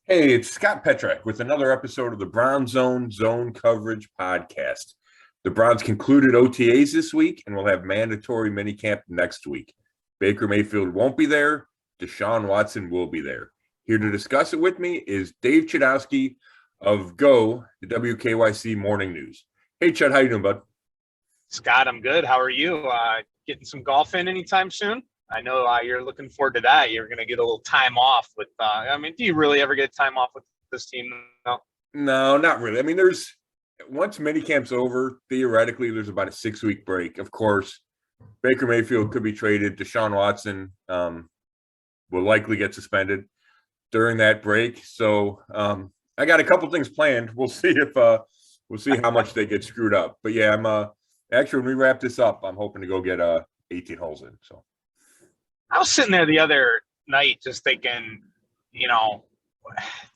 Hey, it's Scott Petrak with another episode of the Brown Zone Coverage Podcast. The Browns concluded OTAs this week and will have mandatory minicamp next week. Baker Mayfield won't be there. Deshaun Watson will be there. Here to discuss it with me is Dave Chudowsky of Go, the WKYC Morning News. Hey, Chud, how you doing, bud? Scott, I'm good. How are you? Getting some golf in anytime soon? I know you're looking forward to that. You're going to get a little time off with, do you really ever get time off with this team? No. No, not really. I mean, once minicamp's over, theoretically, there's about a 6-week break. Of course, Baker Mayfield could be traded. Deshaun Watson will likely get suspended during that break. So I got a couple things planned. We'll see how much they get screwed up. But yeah, I'm actually, when we wrap this up, I'm hoping to go get 18 holes in. So I was sitting there the other night just thinking,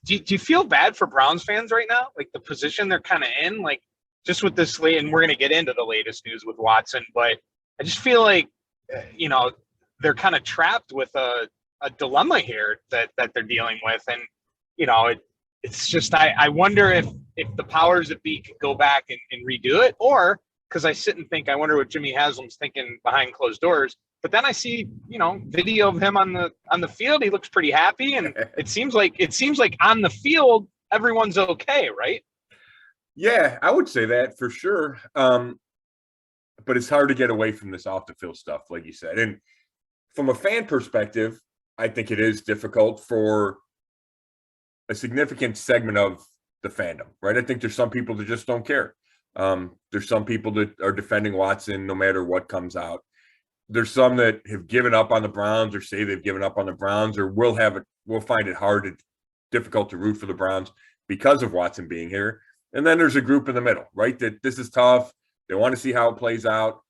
do you feel bad for Browns fans right now? Like the position they're kind of in, like just with this late, and we're going to get into the latest news with Watson, but I just feel like, they're kind of trapped with a dilemma here that they're dealing with. And, it's just, I wonder if the powers that be could go back and redo it, or because I sit and think, I wonder what Jimmy Haslam's thinking behind closed doors. But then I see, video of him on the field. He looks pretty happy, and it seems like on the field everyone's okay, right? Yeah, I would say that for sure. But it's hard to get away from this off the field stuff, like you said. And from a fan perspective, I think it is difficult for a significant segment of the fandom, right? I think there's some people that just don't care. There's some people that are defending Watson no matter what comes out. There's some that have given up on the Browns or say they've given up on the Browns or will find it difficult to root for the Browns because of Watson being here. And then there's a group in the middle, right? That this is tough. They want to see how it plays out.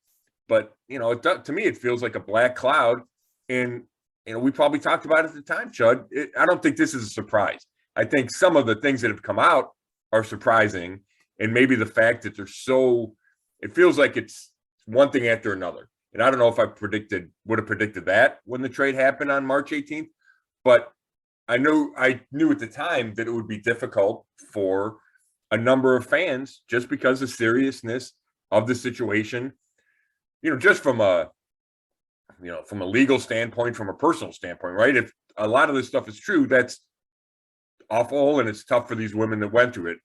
But, to me, it feels like a black cloud. And, we probably talked about it at the time, Chud. I don't think this is a surprise. I think some of the things that have come out are surprising. And maybe the fact that it feels like it's one thing after another. And I don't know if I would have predicted that when the trade happened on March 18th, but I knew at the time that it would be difficult for a number of fans just because of the seriousness of the situation, just from a legal standpoint, from a personal standpoint, right? If a lot of this stuff is true, that's awful and it's tough for these women that went through it.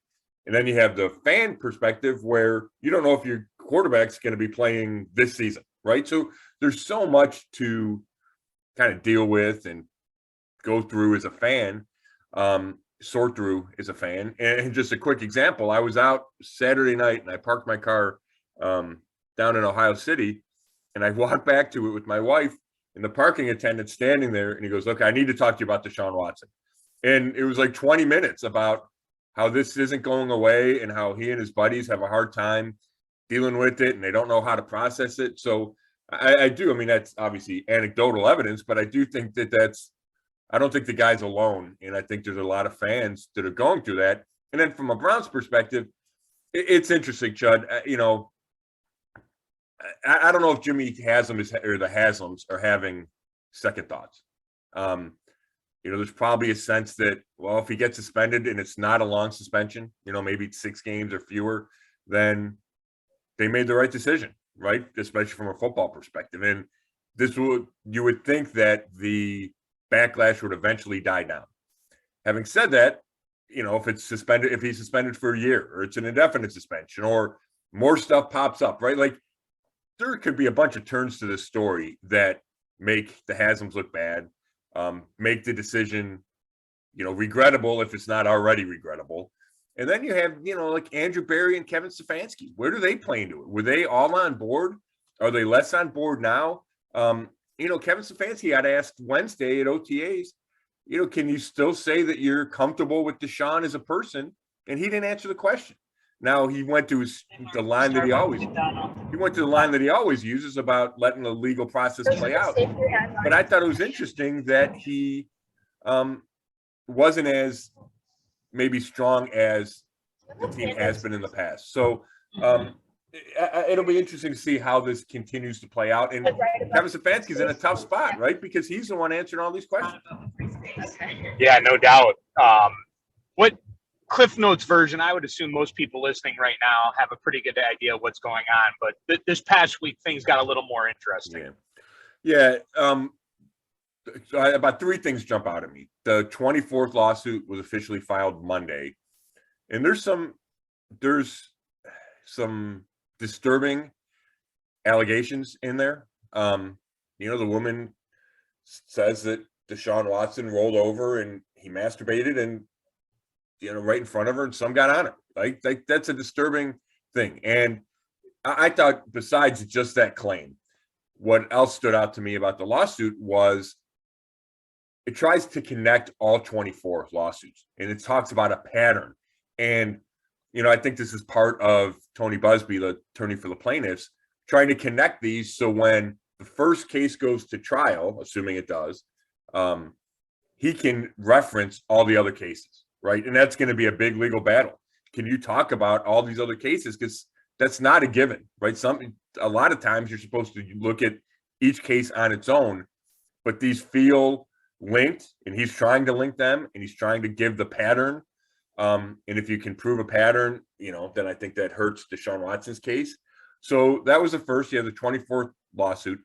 And then you have the fan perspective where you don't know if your quarterback's going to be playing this season. Right. So there's so much to kind of deal with and go through as a fan, sort through as a fan. And just a quick example, I was out Saturday night and I parked my car down in Ohio City, and I walked back to it with my wife, and the parking attendant standing there, and he goes, "Look, I need to talk to you about Deshaun Watson." And it was like 20 minutes about how this isn't going away and how he and his buddies have a hard time dealing with it, and they don't know how to process it. So I do. I mean, that's obviously anecdotal evidence, but I do think I don't think the guy's alone. And I think there's a lot of fans that are going through that. And then from a Browns perspective, it's interesting, Chud. I don't know if Jimmy Haslam or the Haslams are having second thoughts. There's probably a sense that, well, if he gets suspended and it's not a long suspension, maybe it's 6 games or fewer, then they made the right decision, right? Especially from a football perspective. And you would think that the backlash would eventually die down. Having said that, if he's suspended for a year, or it's an indefinite suspension, or more stuff pops up, right? Like there could be a bunch of turns to this story that make the Haslams look bad, make the decision, regrettable if it's not already regrettable. And then you have, like Andrew Berry and Kevin Stefanski. Where do they play into it? Were they all on board? Are they less on board now? Kevin Stefanski got asked Wednesday at OTAs, can you still say that you're comfortable with Deshaun as a person? And he didn't answer the question. Now he went to the line that he always uses about letting the legal process play out. But I thought it was interesting that he wasn't as maybe strong as the team has been in the past. So it'll be interesting to see how this continues to play out. And Kevin Stefanski's in a tough spot, right? Because he's the one answering all these questions. Yeah, no doubt. what Cliff Notes version, I would assume most people listening right now have a pretty good idea of what's going on. But this past week, things got a little more interesting. Yeah. So about three things jump out at me. The 24th lawsuit was officially filed Monday, and there's some disturbing allegations in there. The woman says that Deshaun Watson rolled over and he masturbated and right in front of her, and some got on her. Like that's a disturbing thing. And I thought, besides just that claim, what else stood out to me about the lawsuit was it tries to connect all 24 lawsuits, and it talks about a pattern. And I think this is part of Tony Busby, the attorney for the plaintiffs, trying to connect these, so when the first case goes to trial, assuming it does, he can reference all the other cases, right? And that's going to be a big legal battle. Can you talk about all these other cases? Because that's not a given, right? A lot of times you're supposed to look at each case on its own, but these feel linked, and he's trying to link them, and he's trying to give the pattern. And if you can prove a pattern, then I think that hurts Deshaun Watson's case. So that was the first. You have the 24th lawsuit.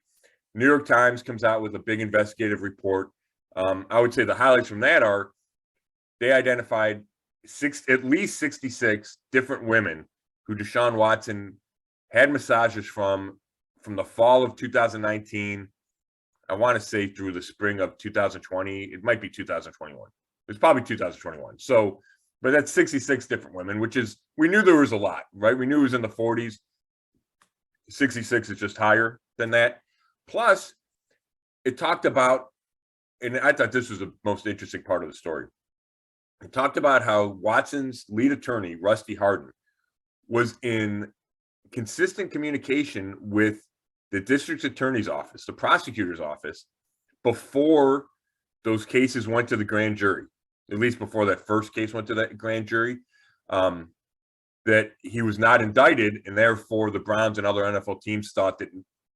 New York Times comes out with a big investigative report. I would say the highlights from that are they identified at least 66 different women who Deshaun Watson had massages from the fall of 2019. I want to say through the spring of 2020. It might be 2021. It's probably 2021. So, but that's 66 different women, which is, we knew there was a lot, right? We knew it was in the 40s. 66 is just higher than that. Plus, it talked about, and I thought this was the most interesting part of the story. It talked about how Watson's lead attorney, Rusty Hardin, was in consistent communication with the district attorney's office, the prosecutor's office, before those cases went to the grand jury, at least before that first case went to that grand jury, that he was not indicted, and therefore the Browns and other NFL teams thought that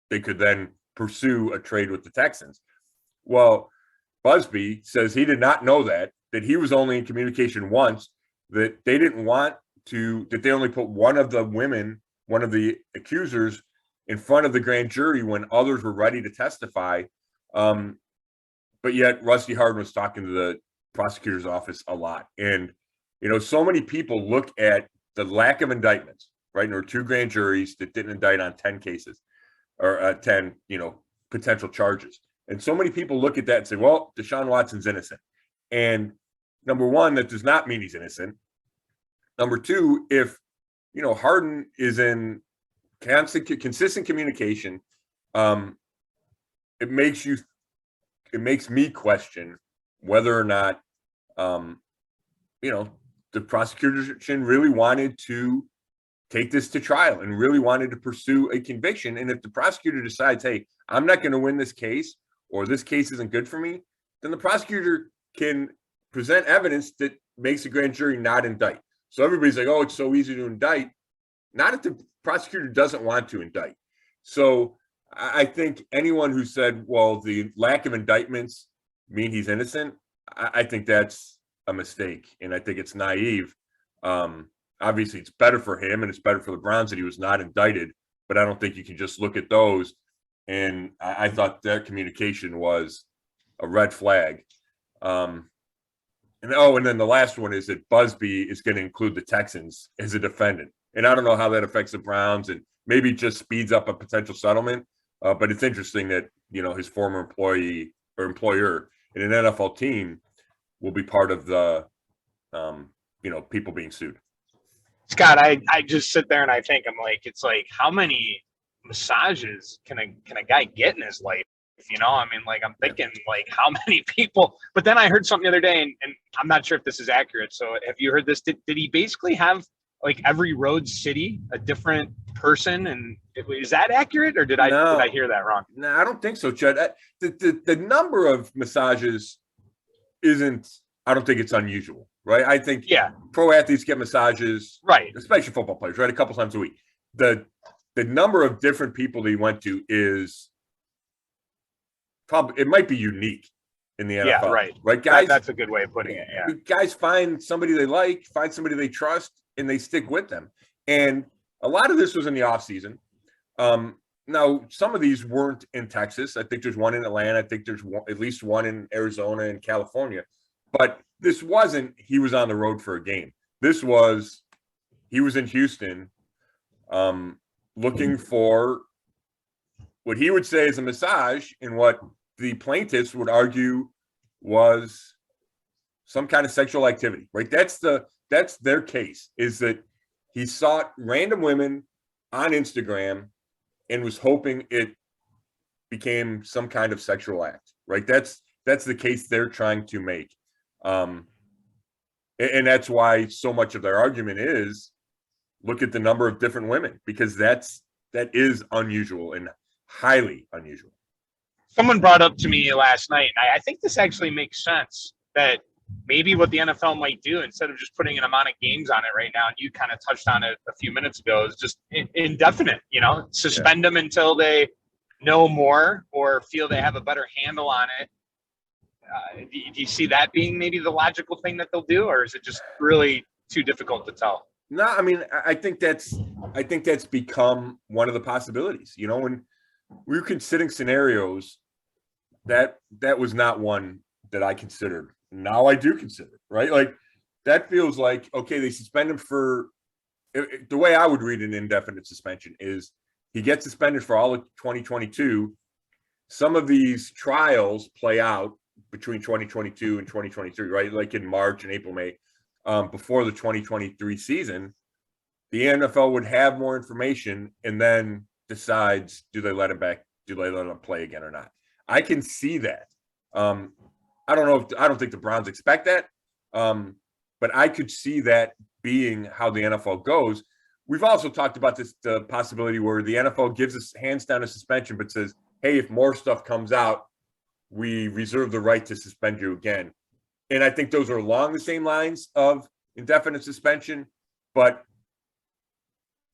they could then pursue a trade with the Texans. Well, Busby says he did not know that he was only in communication once, that they didn't want to, that they only put one of the women, one of the accusers, in front of the grand jury when others were ready to testify. But yet Rusty Hardin was talking to the prosecutor's office a lot. And, so many people look at the lack of indictments, right? And there were two grand juries that didn't indict on 10 cases or 10, potential charges. And so many people look at that and say, well, Deshaun Watson's innocent. And number one, that does not mean he's innocent. Number two, if, Hardin is in consistent communication, it makes me question whether or not, the prosecution really wanted to take this to trial and really wanted to pursue a conviction. And if the prosecutor decides, hey, I'm not going to win this case, or this case isn't good for me, then the prosecutor can present evidence that makes the grand jury not indict. So everybody's like, oh, it's so easy to indict. Not if the prosecutor doesn't want to indict. So I think anyone who said, well, the lack of indictments mean he's innocent, I think that's a mistake. And I think it's naive. Obviously, it's better for him and it's better for the Browns that he was not indicted. But I don't think you can just look at those. And I thought that communication was a red flag. And then the last one is that Busby is going to include the Texans as a defendant. And I don't know how that affects the Browns, and maybe it just speeds up a potential settlement. But it's interesting that, his former employee or employer in an NFL team will be part of the, people being sued. Scott, I just sit there and I think, I'm like, it's like, how many massages can a guy get in his life? I'm thinking like how many people, but then I heard something the other day and I'm not sure if this is accurate. So have you heard this? Did he basically have like every road city a different person? And is that accurate, or did I hear that wrong? No, I don't think so, Chad. The number of massages I don't think it's unusual, right? I think pro athletes get massages, right? Especially football players, right? A couple times a week. The number of different people that he went to is probably, it might be unique in the NFL. Yeah, right. Right, guys. That's a good way of putting it. Yeah. Guys find somebody they like, find somebody they trust, and they stick with them. And a lot of this was in the offseason. Now, some of these weren't in Texas. I think there's one in Atlanta. I think there's at least one in Arizona and California. But this wasn't he was on the road for a game. This was he was in Houston looking for what he would say is a massage and what the plaintiffs would argue was some kind of sexual activity, right? That's their case, is that he sought random women on Instagram and was hoping it became some kind of sexual act, right? That's the case they're trying to make. And that's why so much of their argument is look at the number of different women, because that is unusual and highly unusual. Someone brought up to me last night, and I think this actually makes sense, that maybe what the NFL might do, instead of just putting an amount of games on it right now, and you kind of touched on it a few minutes ago, is just indefinite, suspend them until they know more or feel they have a better handle on it. Do you see that being maybe the logical thing that they'll do, or is it just really too difficult to tell? No, I mean, I think that's become one of the possibilities. When we were considering scenarios, that was not one that I considered. Now I do consider, right? Like, that feels like, okay, they suspend him for the way I would read an indefinite suspension is he gets suspended for all of 2022. Some of these trials play out between 2022 and 2023, right? Like in March and April, May, before the 2023 season, the NFL would have more information and then decides, do they let him back? Do they let him play again or not? I can see that. I don't think the Browns expect that. But I could see that being how the NFL goes. We've also talked about the possibility where the NFL gives us hands down a suspension, but says, hey, if more stuff comes out, we reserve the right to suspend you again. And I think those are along the same lines of indefinite suspension. But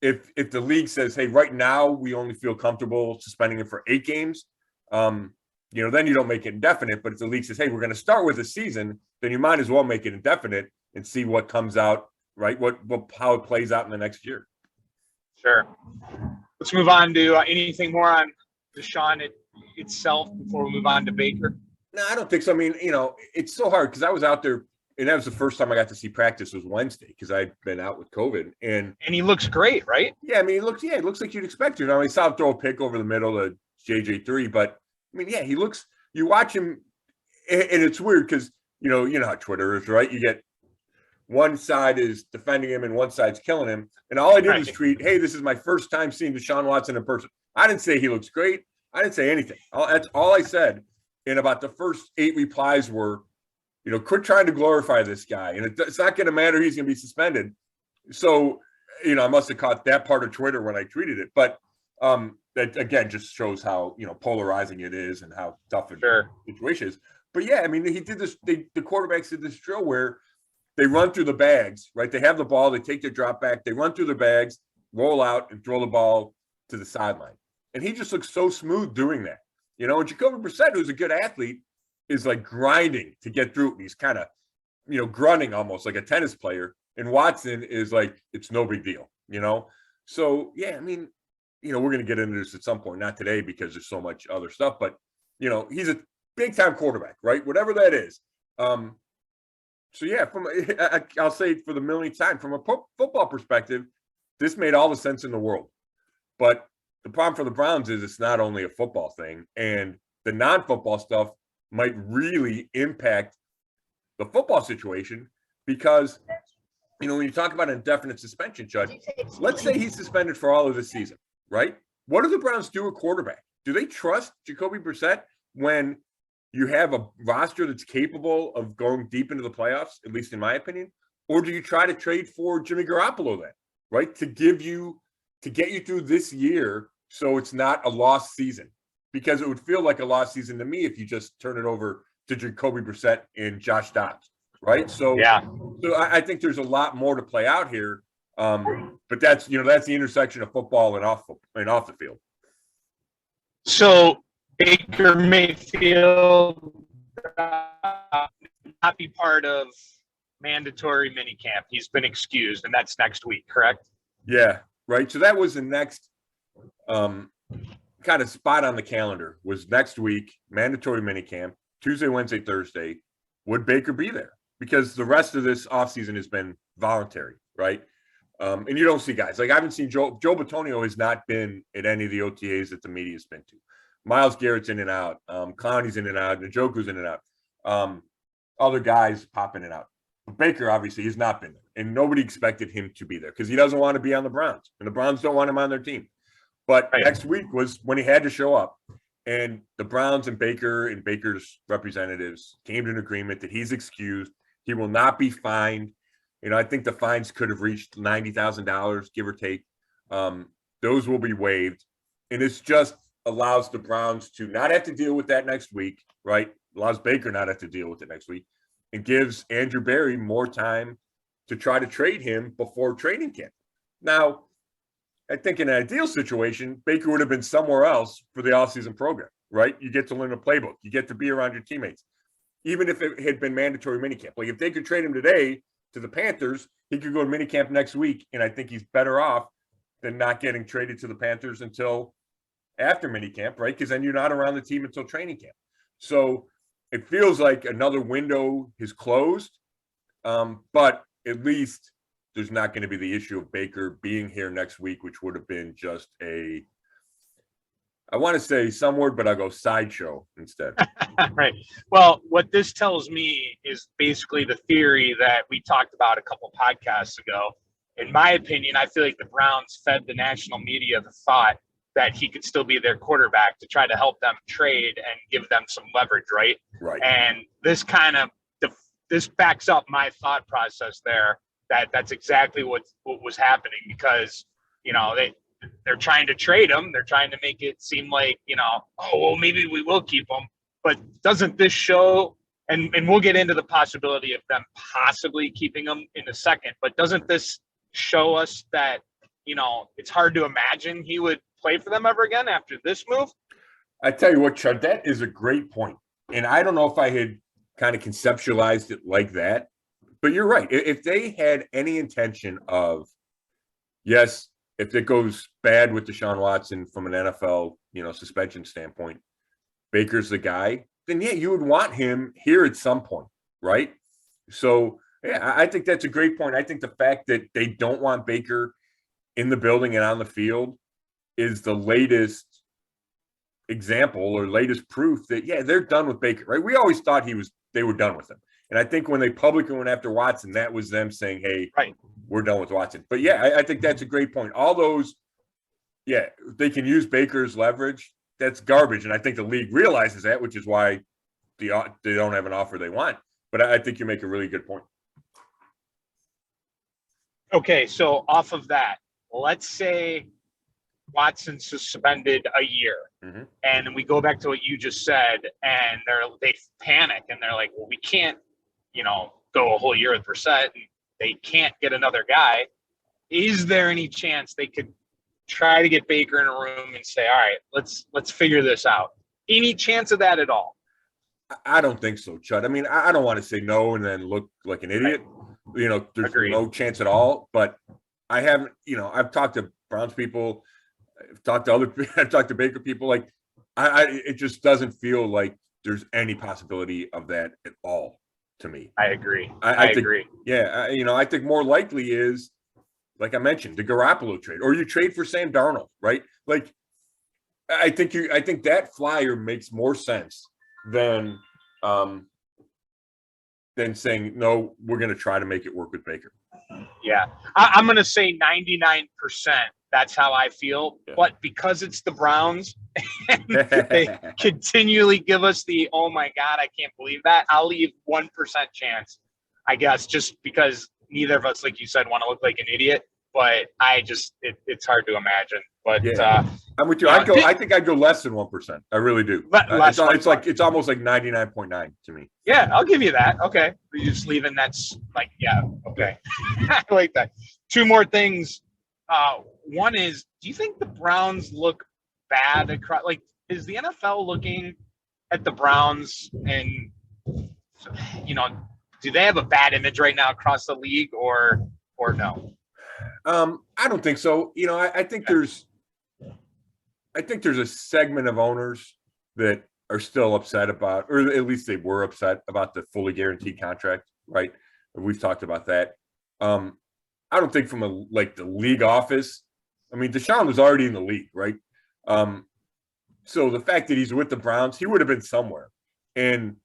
if the league says, hey, right now we only feel comfortable suspending him for 8 games, then you don't make it indefinite. But if the league says, hey, we're going to start with a season, then you might as well make it indefinite and see what comes out, right? How it plays out in the next year. Sure. Let's move on to anything more on Deshaun itself before we move on to Baker. No, I don't think so. I mean, it's so hard because I was out there, and that was the first time I got to see practice was Wednesday because I'd been out with COVID. And he looks great, right? Yeah, I mean, it looks like you'd expect to. I saw him throw a pick over the middle to JJ3, but I mean, yeah, you watch him, and it's weird because, you know how Twitter is, right? You get one side is defending him and one side's killing him. And all I did was tweet, hey, this is my first time seeing Deshaun Watson in person. I didn't say he looks great. I didn't say anything. That's all I said. And about the first 8 replies were, quit trying to glorify this guy. And it's not going to matter. He's going to be suspended. So, I must have caught that part of Twitter when I tweeted it. But that, again, just shows how, polarizing it is and how tough the situation is. But, yeah, I mean, he did this. The quarterbacks did this drill where they run through the bags, right? They have the ball. They take their drop back. They run through their bags, roll out, and throw the ball to the sideline. And he just looks so smooth doing that. And Jacoby Brissett, who's a good athlete, is like grinding to get through. And he's kind of, grunting almost like a tennis player. And Watson is like, it's no big deal, So, yeah, I mean, we're going to get into this at some point, not today because there's so much other stuff. But, he's a big-time quarterback, right? Whatever that is. So, yeah, I'll say for the millionth time, from a football perspective, this made all the sense in the world. But the problem for the Browns is it's not only a football thing, and the non-football stuff might really impact the football situation because, when you talk about an indefinite suspension, Chud, let's say he's suspended for all of this season, right? What do the Browns do at quarterback? Do they trust Jacoby Brissett when you have a roster that's capable of going deep into the playoffs, at least in my opinion? Or do you try to trade for Jimmy Garoppolo then, right? To get you through this year so it's not a lost season. Because it would feel like a lost season to me if you just turn it over to Jacoby Brissett and Josh Dobbs, right? So, yeah. So I think there's a lot more to play out here. But that's the intersection of football and off the field. So Baker Mayfield not be part of mandatory minicamp. He's been excused, and that's next week, correct? Yeah, right. So that was the next kind of spot on the calendar, was next week, mandatory minicamp, Tuesday, Wednesday, Thursday. Would Baker be there? Because the rest of this offseason has been voluntary, right? And you don't see guys. Like, I haven't seen Joe Bitonio has not been at any of the OTAs that the media's been to. Myles Garrett's in and out. Clowney's in and out. Njoku's in and out. Other guys pop in and out. But Baker, obviously, has not been there. And nobody expected him to be there because he doesn't want to be on the Browns. And the Browns don't want him on their team. But next week was when he had to show up. And the Browns and Baker and Baker's representatives came to an agreement that he's excused. He will not be fined. You know, I think the fines could have reached $90,000, give or take. Those will be waived. And it's just allows the Browns to not have to deal with that next week, right? Allows Baker not have to deal with it next week, and gives Andrew Berry more time to try to trade him before training camp. Now, I think in an ideal situation, Baker would have been somewhere else for the offseason program, right? You get to learn the playbook. You get to be around your teammates. Even if it had been mandatory minicamp. Like, if they could trade him today to the Panthers, he could go to minicamp next week, and I think he's better off than not getting traded to the Panthers until after minicamp, right? Because then you're not around the team until training camp. So it feels like another window is closed, but at least there's not going to be the issue of Baker being here next week, which would have been just a, I want to say some word, but I'll go sideshow instead. Right. Well, what this tells me is basically the theory that we talked about a couple podcasts ago. In my opinion, I feel like the Browns fed the national media the thought that he could still be their quarterback to try to help them trade and give them some leverage, right? Right. And this kind of this backs up my thought process there. That's exactly what was happening, because, you know, they're trying to trade him. They're trying to make it seem like, you know, oh, well, maybe we will keep him. But doesn't this show, and we'll get into the possibility of them possibly keeping him in a second, but doesn't this show us that, you know, it's hard to imagine he would play for them ever again after this move? I tell you what, Chud, that is a great point. And I don't know if I had kind of conceptualized it like that, but you're right. If they had any intention of, yes, if it goes bad with Deshaun Watson from an NFL, you know, suspension standpoint, Baker's the guy, then yeah, you would want him here at some point, right? So yeah, I think that's a great point. I think the fact that they don't want Baker in the building and on the field is the latest example or latest proof that, yeah, they're done with Baker, right? We always thought they were done with him. And I think when they publicly went after Watson, that was them saying, hey, right, we're done with Watson. But yeah, I think that's a great point. All those, yeah, they can use Baker's leverage. That's garbage. And I think the league realizes that, which is why they don't have an offer they want. But I think you make a really good point. Okay, so off of that, let's say Watson's suspended a year, and we go back to what you just said, and they panic, and they're like, well, we can't, you know, go a whole year with Brissett, and they can't get another guy. Is there any chance they could try to get Baker in a room and say, all right, let's figure this out? Any chance of that at all? I don't think so, Chud. I mean, I don't want to say no and then look like an idiot. You know, there's no chance at all. But I haven't, you know, I've talked to Browns people, I've talked to Baker people. Like, it just doesn't feel like there's any possibility of that at all to me. I agree. I think, agree. Yeah, you know, I think more likely is, like I mentioned, the Garoppolo trade, or you trade for Sam Darnold, right? Like, I think that flyer makes more sense than saying, no, we're going to try to make it work with Baker. Yeah, I'm going to say 99%. That's how I feel. Yeah. But because it's the Browns, and they continually give us the, oh my God, I can't believe that, I'll leave 1% chance, I guess, just because neither of us, like you said, want to look like an idiot. But it's hard to imagine. But yeah. I'm with you. I think I'd go less than 1%. I really do. It's almost like 99.9 to me. Yeah, I'll give you that. Okay, you're just leaving. That's like, yeah, okay. I like that. Two more things. One is, do you think the Browns look bad across? Like, is the NFL looking at the Browns and you know, do they have a bad image right now across the league, or no? I don't think so. You know, I think there's a segment of owners that are still upset about, or at least they were upset about the fully guaranteed contract, right? We've talked about that. I don't think from the league office. I mean, Deshaun was already in the league, right? So the fact that he's with the Browns, he would have been somewhere. And,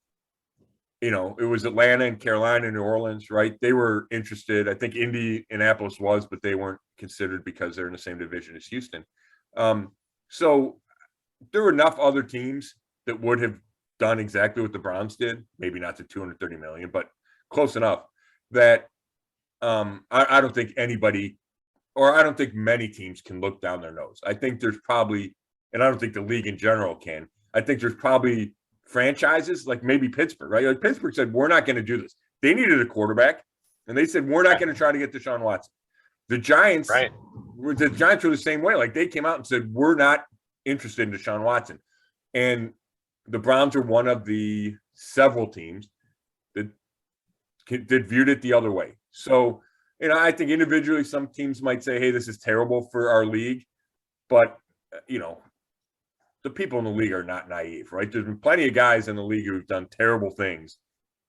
you know, it was Atlanta and Carolina and New Orleans, right? They were interested. I think Indianapolis was, but they weren't considered because they're in the same division as Houston. So there were enough other teams that would have done exactly what the Browns did, maybe not to $230 million, but close enough that I don't think anybody, or I don't think many teams can look down their nose. I think there's probably, and I don't think the league in general can, I think there's probably franchises like maybe Pittsburgh, right? Like Pittsburgh said, we're not going to do this. They needed a quarterback, and they said, we're not going to try to get Deshaun Watson. The Giants, were the same way. Like they came out and said, we're not interested in Deshaun Watson. And the Browns are one of the several teams that viewed it the other way. So, you know, I think individually some teams might say, hey, this is terrible for our league. But, you know, the people in the league are not naive, right? There's been plenty of guys in the league who've done terrible things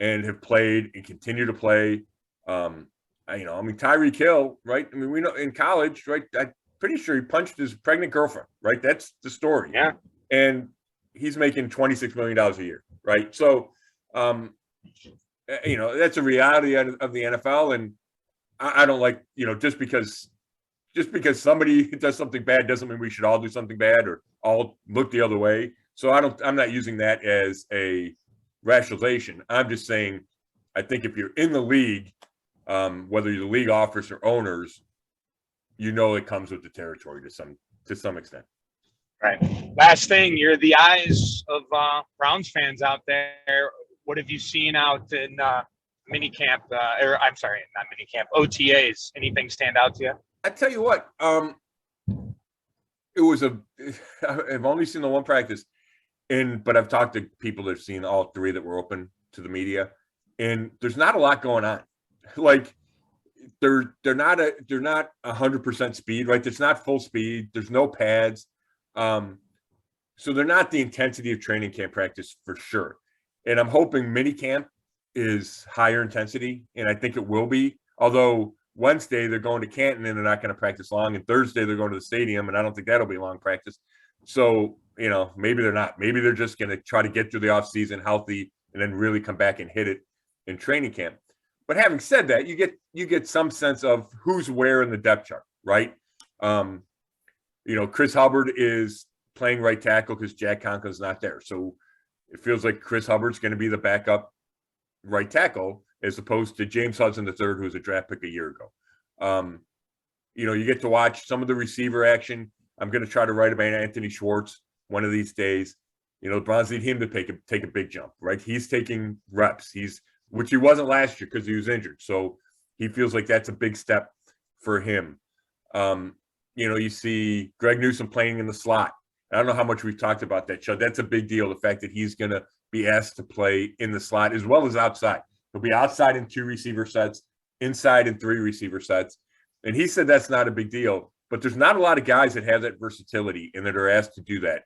and have played and continue to play. Tyreek Hill, right? I mean, we know in college, right? I'm pretty sure he punched his pregnant girlfriend, right? That's the story. Yeah. And he's making $26 million a year, right? So, you know, that's a reality of the NFL. And I don't like, you know, just because somebody does something bad doesn't mean we should all do something bad or all look the other way. So I'm not using that as a rationalization. I'm just saying, I think if you're in the league, whether you're the league officers or owners, you know, it comes with the territory to some extent. Right. Last thing, you're the eyes of Browns fans out there. What have you seen out in minicamp? I'm sorry, not minicamp, OTAs. Anything stand out to you? I tell you what, I've only seen the one practice, but I've talked to people that have seen all three that were open to the media, and there's not a lot going on. Like they're not 100% speed, right? It's not full speed. There's no pads. So they're not the intensity of training camp practice for sure. And I'm hoping minicamp is higher intensity, and I think it will be. Although Wednesday they're going to Canton and they're not going to practice long, and Thursday they're going to the stadium, and I don't think that'll be long practice. So, you know, maybe they're not. Maybe they're just going to try to get through the offseason healthy and then really come back and hit it in training camp. But having said that, you get some sense of who's where in the depth chart, right? You know, Chris Hubbard is playing right tackle because Jack Conklin's not there. So it feels like Chris Hubbard's going to be the backup right tackle as opposed to James Hudson III, who was a draft pick a year ago. You know, you get to watch some of the receiver action. I'm going to try to write about Anthony Schwartz one of these days. You know, the Browns need him to take a big jump, right? He's taking reps. Which he wasn't last year because he was injured. So he feels like that's a big step for him. You know, you see Greg Newsome playing in the slot. I don't know how much we've talked about that, Chud. That's a big deal, the fact that he's going to be asked to play in the slot as well as outside. He'll be outside in 2 receiver sets, inside in 3 receiver sets. And he said that's not a big deal. But there's not a lot of guys that have that versatility and that are asked to do that.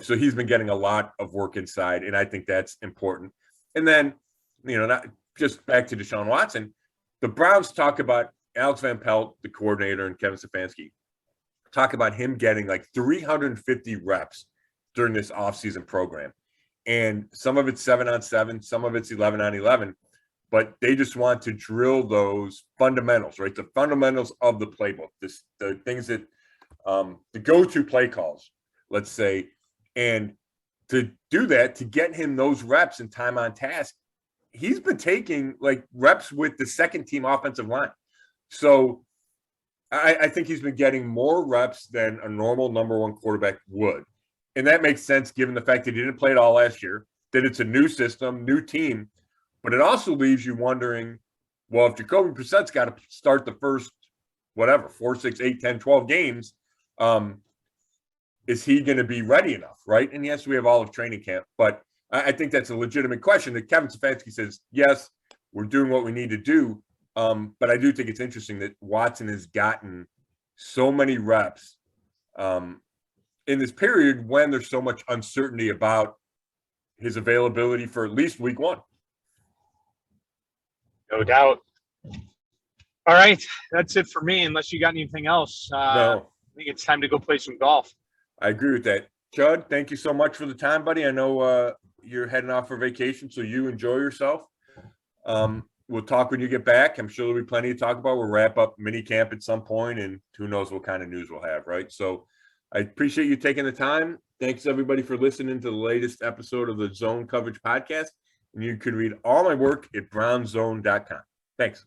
So he's been getting a lot of work inside, and I think that's important. And then, you know, not just back to Deshaun Watson, the Browns talk about Alex Van Pelt, the coordinator, and Kevin Stefanski talk about him getting like 350 reps during this offseason program. And some of it's 7-on-7, some of it's 11-on-11, but they just want to drill those fundamentals, right? The fundamentals of the playbook, the things that the go-to play calls, let's say, and to do that, to get him those reps and time on task, he's been taking like reps with the second team offensive line. So I think he's been getting more reps than a normal number 1 quarterback would. And that makes sense given the fact that he didn't play it all last year, that it's a new system, new team. But it also leaves you wondering, well, if Jacoby Brissett's got to start the first, 4, 6, 8, 10, 12 games, is he going to be ready enough, right? And yes, we have all of training camp, but I think that's a legitimate question. That Kevin Stefanski says, yes, we're doing what we need to do. But I do think it's interesting that Watson has gotten so many reps in this period when there's so much uncertainty about his availability for at least week 1. No doubt. All right, that's it for me. Unless you got anything else, No, I think it's time to go play some golf. I agree with that. Chud, thank you so much for the time, buddy. I know you're heading off for vacation, so you enjoy yourself. We'll talk when you get back. I'm sure there'll be plenty to talk about. We'll wrap up minicamp at some point, and who knows what kind of news we'll have, right? So I appreciate you taking the time. Thanks, everybody, for listening to the latest episode of the Zone Coverage Podcast. And you can read all my work at brownzone.com. Thanks.